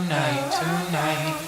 tonight.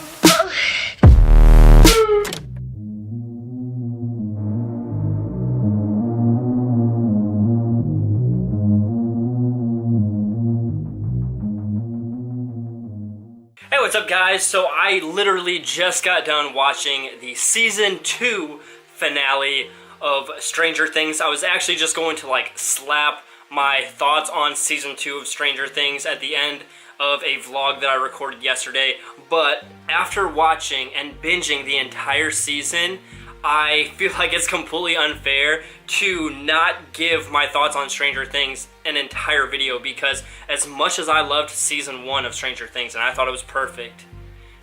Hey, what's up guys? So I literally just got done watching the season 2 finale of Stranger Things. I was actually just going to slap my thoughts on season 2 of Stranger Things at the end of a vlog that I recorded yesterday, but after watching and binging the entire season, I feel like it's completely unfair to not give my thoughts on Stranger Things an entire video, because as much as I loved season 1 of Stranger Things and I thought it was perfect,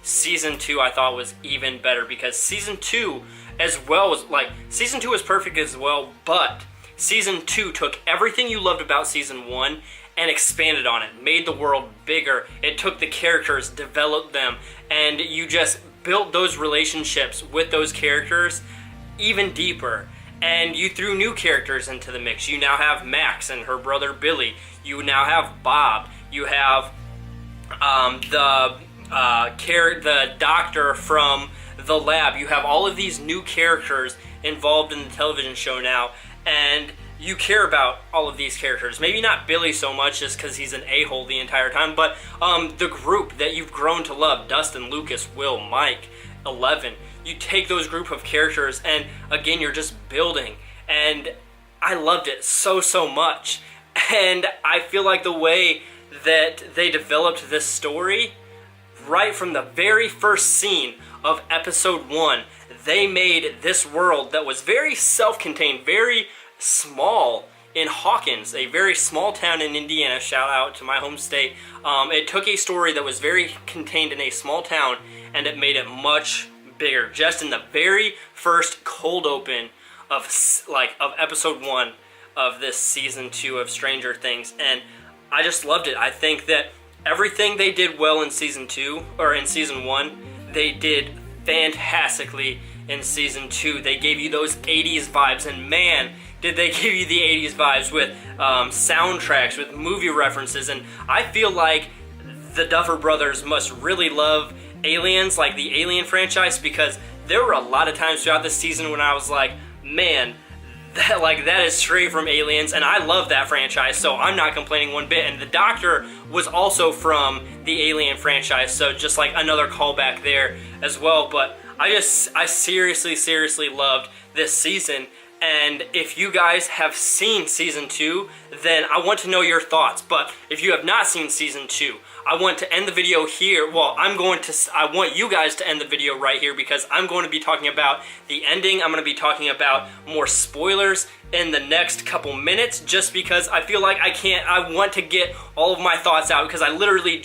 season 2 I thought was even better, because season 2 as well was season 2 was perfect as well, but season 2 took everything you loved about season 1 and expanded on it, made the world bigger. It took the characters, developed them, and you just built those relationships with those characters even deeper. And you threw new characters into the mix. You now have Max and her brother Billy. You now have Bob. You have the doctor from the lab. You have all of these new characters involved in the television show now, and you care about all of these characters. Maybe not Billy so much, just because he's an a-hole the entire time, but the group that you've grown to love, Dustin, Lucas, Will, Mike, Eleven, you take those group of characters and again you're just building, and I loved it so much. And I feel like the way that they developed this story, right from the very first scene of episode 1, they made this world that was very self-contained, very small, in Hawkins, a very small town in Indiana. Shout out to my home state. It took a story that was very contained in a small town and it made it much bigger, just in the very first cold open of episode 1 of this season 2 of Stranger Things. And I just loved it. I think that everything they did well in season 2, or in season 1, they did fantastically in season 2. They gave you those 80s vibes, and man, did they give you the 80s vibes with soundtracks, with movie references. And I feel like the Duffer Brothers must really love Aliens, like the Alien franchise, because there were a lot of times throughout this season when I was like, man, that is straight from Aliens, and I love that franchise, so I'm not complaining one bit. And the Doctor was also from the Alien franchise, so just like another callback there as well. But I seriously loved this season. And if you guys have seen season 2, then I want to know your thoughts. But if you have not seen season 2, I want to end the video here. Well, I want you guys to end the video right here, because I'm going to be talking about the ending. I'm going to be talking about more spoilers in the next couple minutes, just because I feel like I want to get all of my thoughts out, because I literally,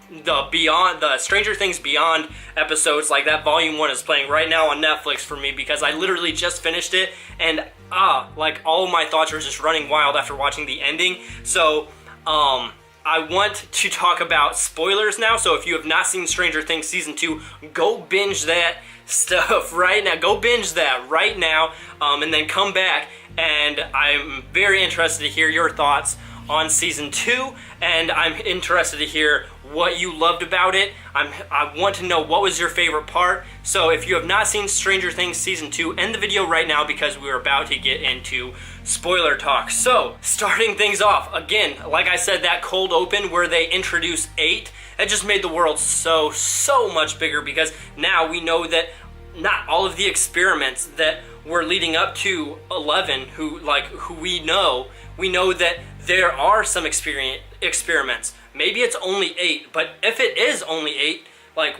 the Stranger Things Beyond episodes, like that volume 1 is playing right now on Netflix for me, because I literally just finished it, and all of my thoughts are just running wild after watching the ending. So I want to talk about spoilers now. So if you have not seen Stranger Things season 2, go binge that stuff right now. Go binge that right now, and then come back, and I'm very interested to hear your thoughts on season 2, and I'm interested to hear what you loved about it. I want to know what was your favorite part. So if you have not seen Stranger Things season 2, end the video right now, because we're about to get into spoiler talk. So starting things off, again, like I said, that cold open where they introduce 8, that just made the world so much bigger, because now we know that not all of the experiments that were leading up to 11, who we know that there are some experiments. Maybe it's only 8, but if it is only 8,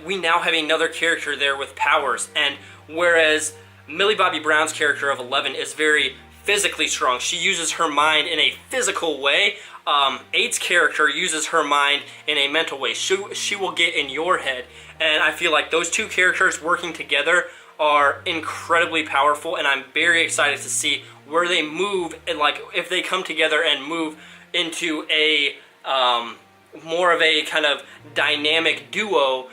we now have another character there with powers. And whereas Millie Bobby Brown's character of 11 is very physically strong, she uses her mind in a physical way. 8's character uses her mind in a mental way. She will get in your head. And I feel like those two characters working together are incredibly powerful, and I'm very excited to see where they move, and if they come together and move into a more of a kind of dynamic duo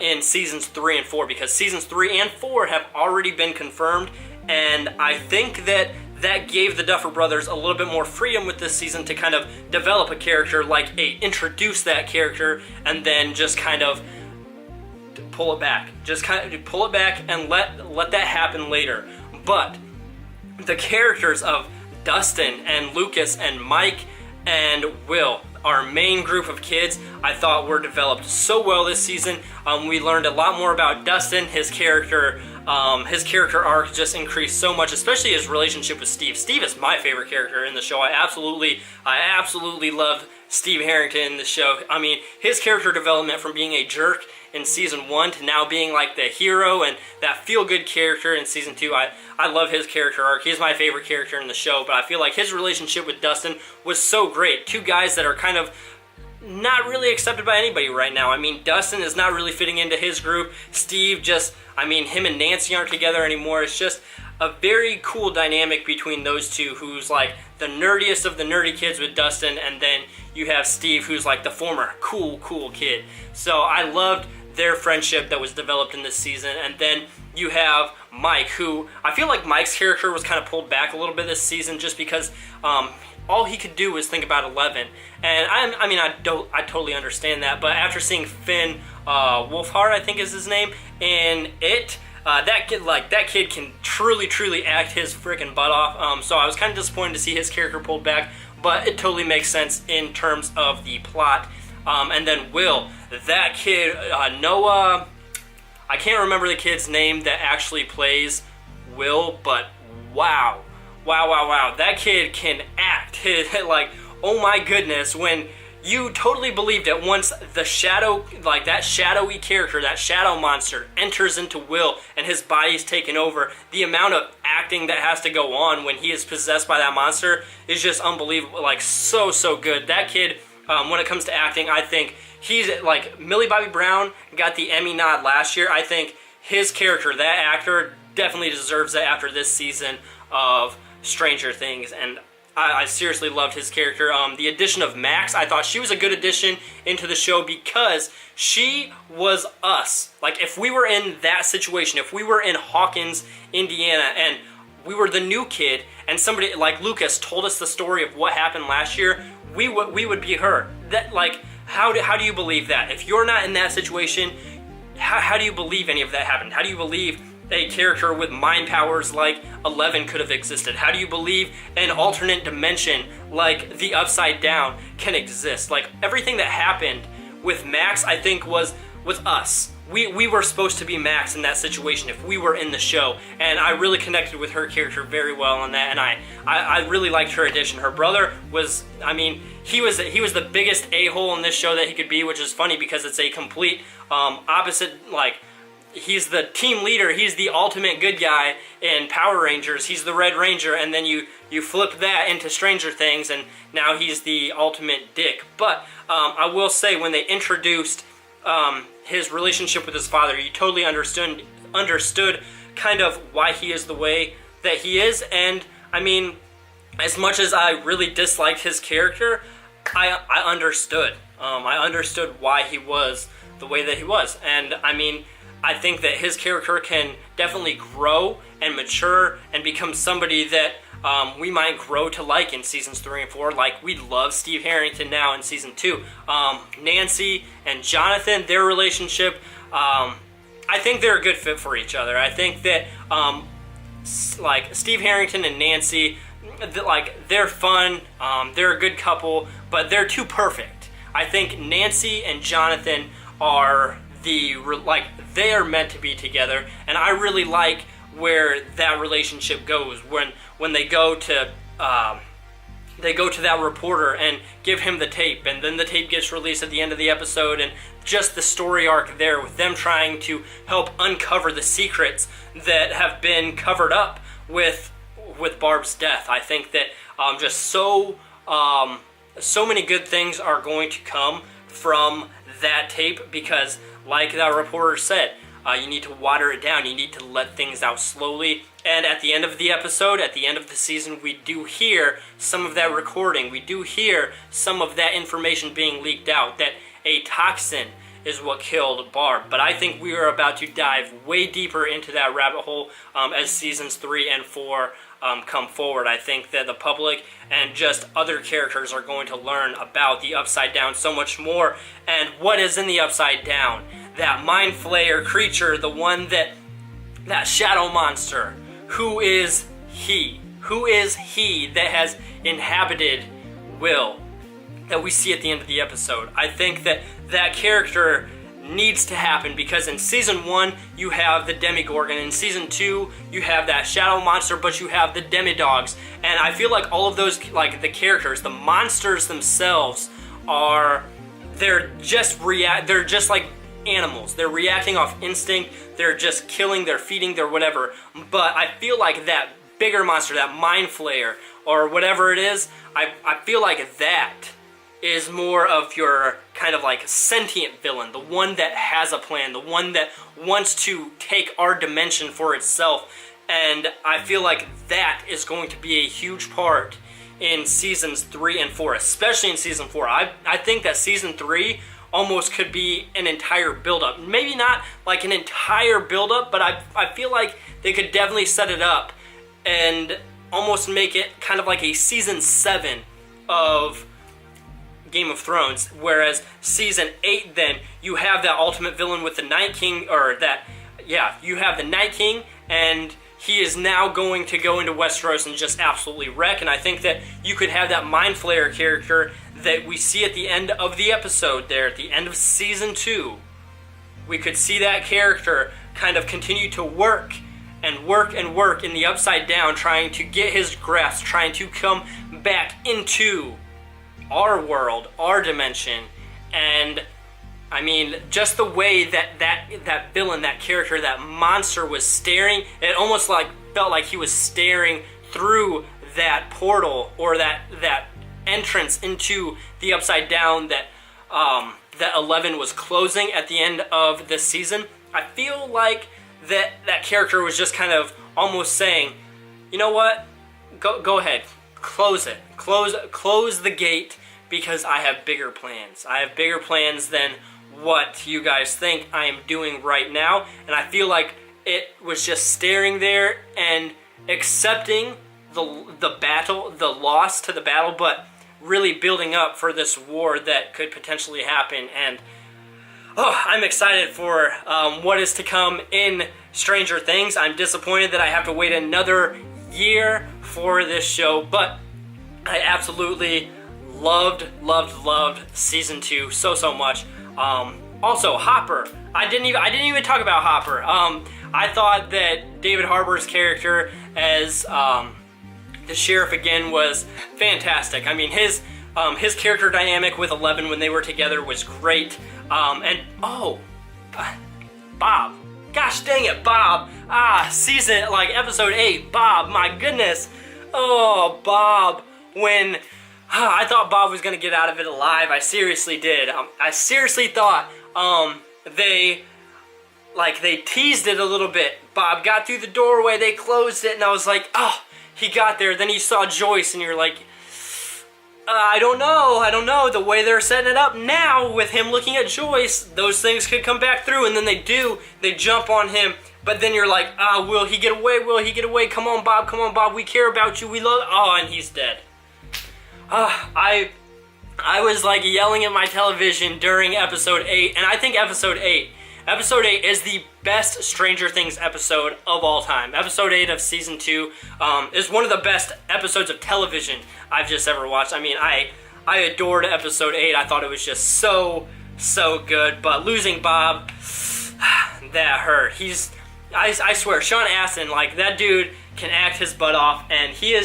in seasons 3 and 4, because seasons 3 and 4 have already been confirmed, and I think that that gave the Duffer Brothers a little bit more freedom with this season to kind of develop a character, like introduce that character, and then just kind of pull it back. Just kind of pull it back and let that happen later. But the characters of Dustin and Lucas and Mike and Will, our main group of kids, I thought were developed so well this season. We learned a lot more about Dustin. His character arc just increased so much, especially his relationship with Steve. Steve is my favorite character in the show. I absolutely love Steve Harrington in the show. I mean, his character development from being a jerk in season 1 to now being like the hero and that feel-good character in season 2. I love his character arc. He's my favorite character in the show, but I feel like his relationship with Dustin was so great. Two guys that are kind of not really accepted by anybody right now. I mean, Dustin is not really fitting into his group. Steve just, I mean, him and Nancy aren't together anymore. It's just a very cool dynamic between those two, who's like the nerdiest of the nerdy kids with Dustin, and then you have Steve, who's like the former cool kid. So I loved their friendship that was developed in this season. And then you have Mike, who I feel like Mike's character was kind of pulled back a little bit this season just because all he could do was think about Eleven. And I totally understand that, but after seeing Finn Wolfhard, I think is his name, in it, that kid can truly act his freaking butt off. So I was kind of disappointed to see his character pulled back, but it totally makes sense in terms of the plot. And then Will, that kid, Noah, I can't remember the kid's name that actually plays Will, but wow, that kid can act. Like, oh my goodness, when you totally believed at once the shadow, like that shadowy character, that shadow monster enters into Will and his body's taken over, the amount of acting that has to go on when he is possessed by that monster is just unbelievable. Like, so good. That kid, when it comes to acting, I think he's like, Millie Bobby Brown got the Emmy nod last year. I think his character, that actor, definitely deserves that after this season of Stranger Things, and I seriously loved his character. The addition of Max, I thought she was a good addition into the show because she was us. Like, if we were in that situation, if we were in Hawkins, Indiana, and we were the new kid, and somebody like Lucas told us the story of what happened last year, we would be her. That, like, how do you believe that? If you're not in that situation, how do you believe any of that happened? How do you believe a character with mind powers like Eleven could have existed? How do you believe an alternate dimension like the Upside Down can exist? Like, everything that happened with Max, I think, was us. We were supposed to be Max in that situation if we were in the show, and I really connected with her character very well on that, and I really liked her addition. Her brother was, I mean, he was the biggest a-hole in this show that he could be, which is funny because it's a complete opposite. Like, he's the team leader, he's the ultimate good guy in Power Rangers, he's the Red Ranger, and then you flip that into Stranger Things, and now he's the ultimate dick. But I will say, when they introduced his relationship with his father, you totally understood kind of why he is the way that he is. And I mean, as much as I really disliked his character, I understood. I understood why he was the way that he was. And I mean, I think that his character can definitely grow and mature and become somebody that we might grow to like in seasons 3 and 4. Like, we love Steve Harrington now in season 2. Nancy and Jonathan, their relationship, I think they're a good fit for each other. I think that like Steve Harrington and Nancy, like, they're fun, they're a good couple, but they're too perfect. I think Nancy and Jonathan are they are meant to be together, and I really like where that relationship goes when they go to that reporter and give him the tape, and then the tape gets released at the end of the episode, and just the story arc there with them trying to help uncover the secrets that have been covered up with Barb's death. I think that just so many good things are going to come from that tape, because like that reporter said, you need to water it down, you need to let things out slowly. And at the end of the episode, at the end of the season, we do hear some of that recording, we do hear some of that information being leaked out, that a toxin is what killed Barb. But I think we are about to dive way deeper into that rabbit hole as seasons 3 and 4 come forward. I think that the public and just other characters are going to learn about the Upside Down so much more. And what is in the Upside Down? That Mind Flayer creature, the one that shadow monster. Who is he? Who is he that has inhabited Will, that we see at the end of the episode? I think that that character needs to happen, because in season 1 you have the Demigorgon, in season 2 you have that shadow monster, but you have the Demidogs, and I feel like all of those, like the characters, the monsters themselves they're just like animals. They're reacting off instinct, they're just killing, they're feeding, they're whatever. But I feel like that bigger monster, that Mind Flayer or whatever it is, I feel like that is more of your kind of like sentient villain, the one that has a plan, the one that wants to take our dimension for itself. And I feel like that is going to be a huge part in seasons 3 and 4, especially in season 4. I think that season 3 almost could be an entire build-up. Maybe not like an entire build-up, but I feel like they could definitely set it up and almost make it kind of like a season 7 of Game of Thrones, whereas season 8, then you have that ultimate villain with the Night King, you have the Night King, and he is now going to go into Westeros and just absolutely wreck. And I think that you could have that Mind Flayer character that we see at the end of the episode there, at the end of season 2. We could see that character kind of continue to work and work and work in the Upside Down, trying to get his grasp, trying to come back into our world, our dimension. And I mean, just the way that villain, that character, that monster was staring, it almost like felt like he was staring through that portal, or that entrance into the Upside Down that 11 was closing at the end of this season. I feel like that character was just kind of almost saying, you know what, go ahead, close it, close the gate, because I have bigger plans. I have bigger plans than what you guys think I am doing right now. And I feel like it was just staring there and accepting the battle, the loss to the battle, but really building up for this war that could potentially happen. And I'm excited for what is to come in Stranger Things. I'm disappointed that I have to wait another year for this show, but I absolutely loved season 2 so much. Also, Hopper. I didn't even talk about Hopper. I thought that David Harbour's character as the sheriff again was fantastic. I mean, his character dynamic with 11 when they were together was great. Bob. Gosh dang it, Bob. Episode 8. Bob, my goodness. Oh, Bob. When I thought Bob was going to get out of it alive. I seriously did. I seriously thought they teased it a little bit. Bob got through the doorway, they closed it, and I was like, oh, he got there. Then you saw Joyce, and you're like, I don't know. The way they're setting it up now with him looking at Joyce, those things could come back through, and then they do. They jump on him, but then you're like, will he get away? Will he get away? Come on, Bob. We care about you. We love. Oh, and he's dead. I was like yelling at my television during episode 8, and I think episode 8 is the best Stranger Things episode of all time. Episode 8 of season 2 is one of the best episodes of television I've just ever watched. I mean, I adored episode 8. I thought it was just so good, but losing Bob, that hurt. I swear, Sean Astin, like, that dude can act his butt off, and he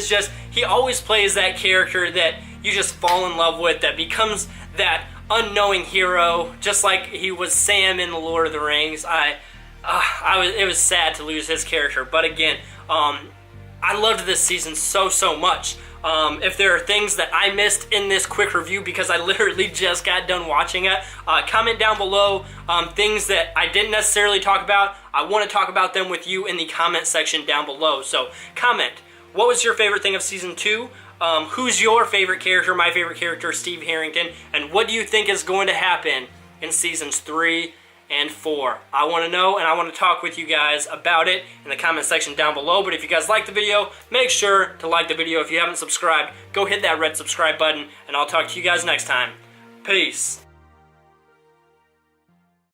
always plays that character that you just fall in love with, that becomes that unknowing hero, just like he was Sam in The Lord of the Rings. It was sad to lose his character, but again, I loved this season so much. If there are things that I missed in this quick review because I literally just got done watching it, comment down below things that I didn't necessarily talk about. I want to talk about them with you in the comment section down below. So comment, what was your favorite thing of season 2? Who's your favorite character? My favorite character, Steve Harrington. And what do you think is going to happen in seasons 3 and 4. I want to know, and I want to talk with you guys about it in the comment section down below. But if you guys like the video, make sure to like the video. If you haven't subscribed, go hit that red subscribe button, and I'll talk to you guys next time. Peace.